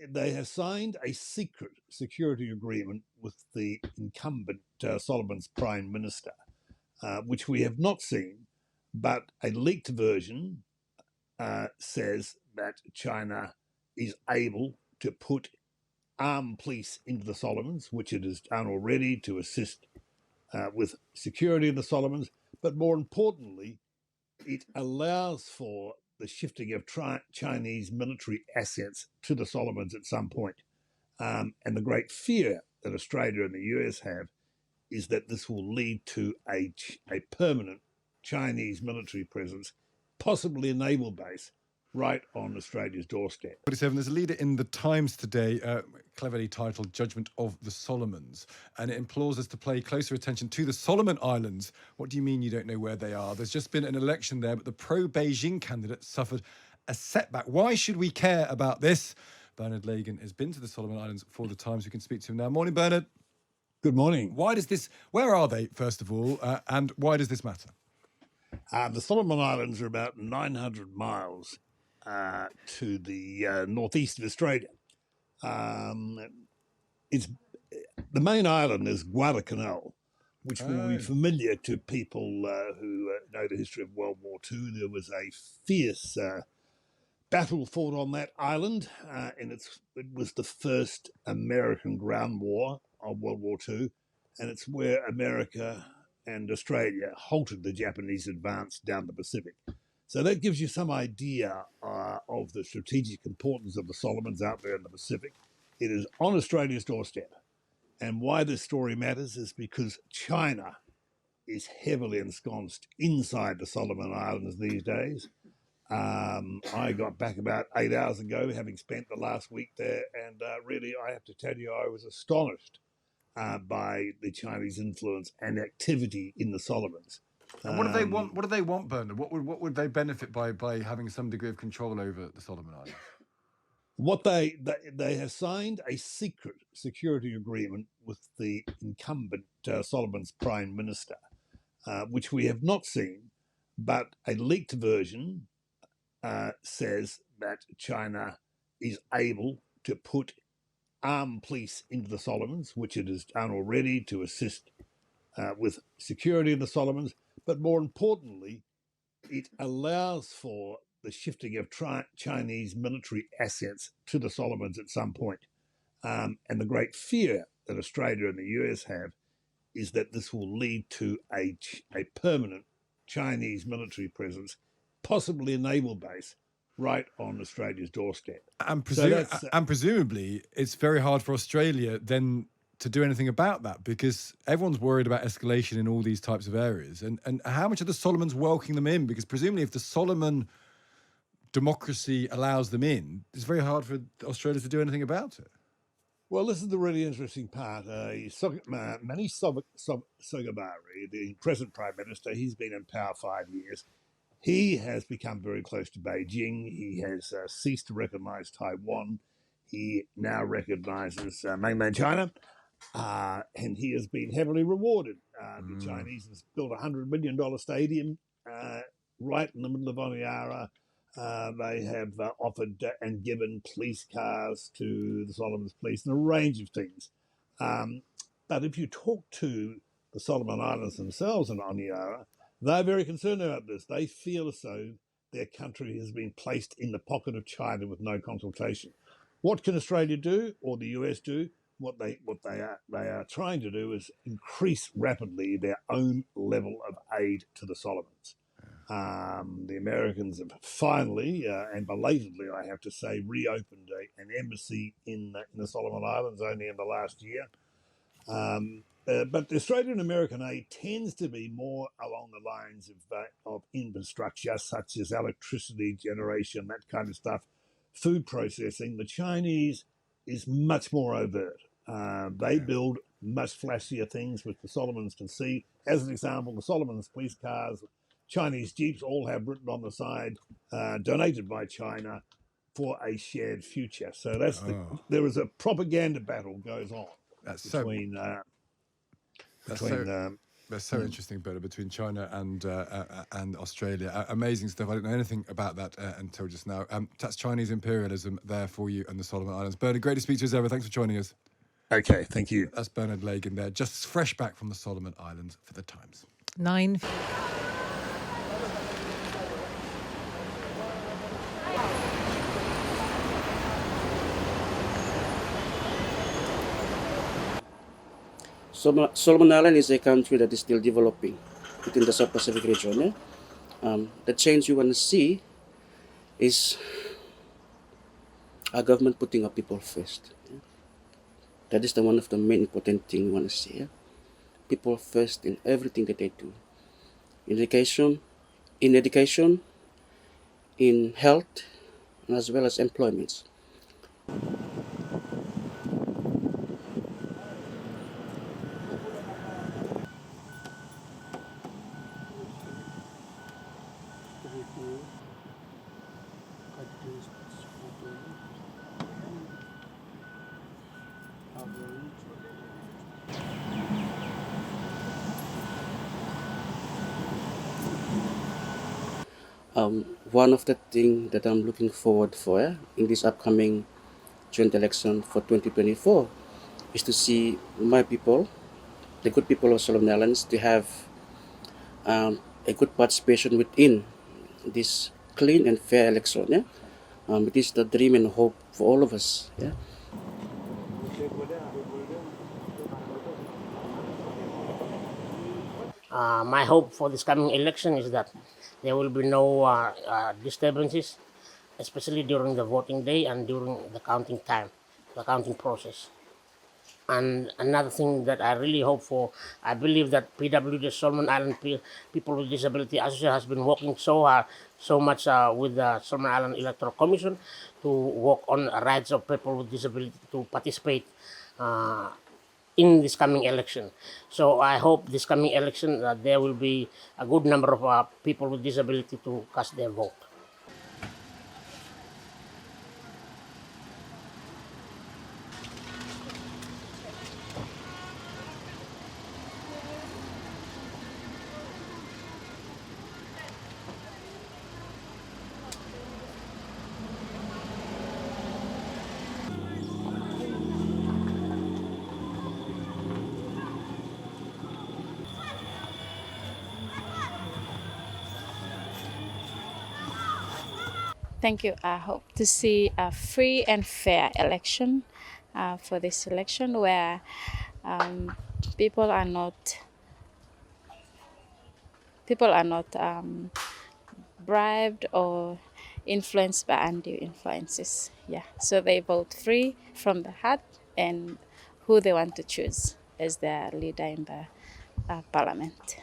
they have signed a secret security agreement with the incumbent Solomon's Prime Minister, which we have not seen, but a leaked version says that China is able to put armed police into the Solomons, which it has done already to assist with security of the Solomons. But more importantly, it allows for the shifting of Chinese military assets to the Solomons at some point. And the great fear that Australia and the US have is that this will lead to a permanent Chinese military presence, possibly a naval base, right on Australia's doorstep. 47, there's a leader in the Times today, cleverly titled Judgment of the Solomons, and it implores us to pay closer attention to the Solomon Islands. What do you mean you don't know where they are? There's just been an election there, but the pro-Beijing candidate suffered a setback. Why should we care about this? Bernard Lagan has been to the Solomon Islands for the Times. We can speak to him now. Morning, Bernard. Good morning. Where are they, first of all, and why does this matter? The Solomon Islands are about 900 miles to the northeast of Australia. It's the main island is Guadalcanal, which will be familiar to people who know the history of World War II. There was a fierce battle fought on that island, and it was the first American ground war of World War II, and it's where America and Australia halted the Japanese advance down the Pacific. So that gives you some idea of the strategic importance of the Solomons out there in the Pacific. It is on Australia's doorstep. And why this story matters is because China is heavily ensconced inside the Solomon Islands these days. I got back about 8 hours ago, having spent the last week there, and really, I have to tell you, I was astonished by the Chinese influence and activity in the Solomons. And what do they want? What do they want, Bernard? What would they benefit by having some degree of control over the Solomon Islands? What they have signed a secret security agreement with the incumbent Solomon's Prime Minister, which we have not seen, but a leaked version says that China is able to put armed police into the Solomons, which it has done already to assist with security of the Solomons. But more importantly, it allows for the shifting of Chinese military assets to the Solomons at some point. And the great fear that Australia and the US have is that this will lead to a permanent Chinese military presence, possibly a naval base, right on Australia's doorstep. And presumably, it's very hard for Australia then to do anything about that, because everyone's worried about escalation in all these types of areas. And how much are the Solomons welcoming them in? Because presumably if the Solomon democracy allows them in, it's very hard for Australia to do anything about it. Well, this is the really interesting part. Manish Sogabari, the present Prime Minister, he's been in power 5 years. He has become very close to Beijing. He has ceased to recognize Taiwan. He now recognizes mainland China. And he has been heavily rewarded. The Chinese have built a $100 million stadium right in the middle of Oniara. They have offered and given police cars to the Solomons police and a range of things. But if you talk to the Solomon Islands themselves in Oniara, they're very concerned about this. They feel as though their country has been placed in the pocket of China with no consultation. What can Australia do, or the US do? What they are trying to do is increase rapidly their own level of aid to the Solomons. The Americans have finally, and belatedly, I have to say, reopened an embassy in the Solomon Islands only in the last year. But the Australian American aid tends to be more along the lines of infrastructure, such as electricity generation, that kind of stuff, food processing. The Chinese is much more overt. They build much flashier things, which the Solomons can see. As an example, the Solomons police cars, Chinese jeeps, all have written on the side, donated by China for a shared future. So there is a propaganda battle goes on between That's so interesting, Bernard, between China and Australia. Amazing stuff. I didn't know anything about that until just now. That's Chinese imperialism there for you and the Solomon Islands. Bernard, great to speak to you as ever. Thanks for joining us. Okay, thank you. That's Bernard Lagan there, just fresh back from the Solomon Islands for the Times. 9. Solomon Island is a country that is still developing within the South Pacific region. The change you want to see is our government putting our people first. That is one of the main important things we want to see. People first in everything that they do. In education, in health, as well as employment. One of the things that I'm looking forward for in this upcoming joint election for 2024 is to see my people, the good people of Solomon Islands, to have a good participation within this clean and fair election. It is the dream and hope for all of us. My hope for this coming election is that there will be no disturbances, especially during the voting day and during the counting time, the counting process. And another thing that I really hope for, I believe that PWD Solomon Island People with Disability Association has been working so hard, so much with the Solomon Island Electoral Commission to work on rights of people with disability to participate in this coming election. So I hope this coming election there will be a good number of people with disability to cast their vote. Thank you. I hope to see a free and fair election for this election where people are not bribed or influenced by undue influences. Yeah, so they vote free from the heart and who they want to choose as their leader in the parliament.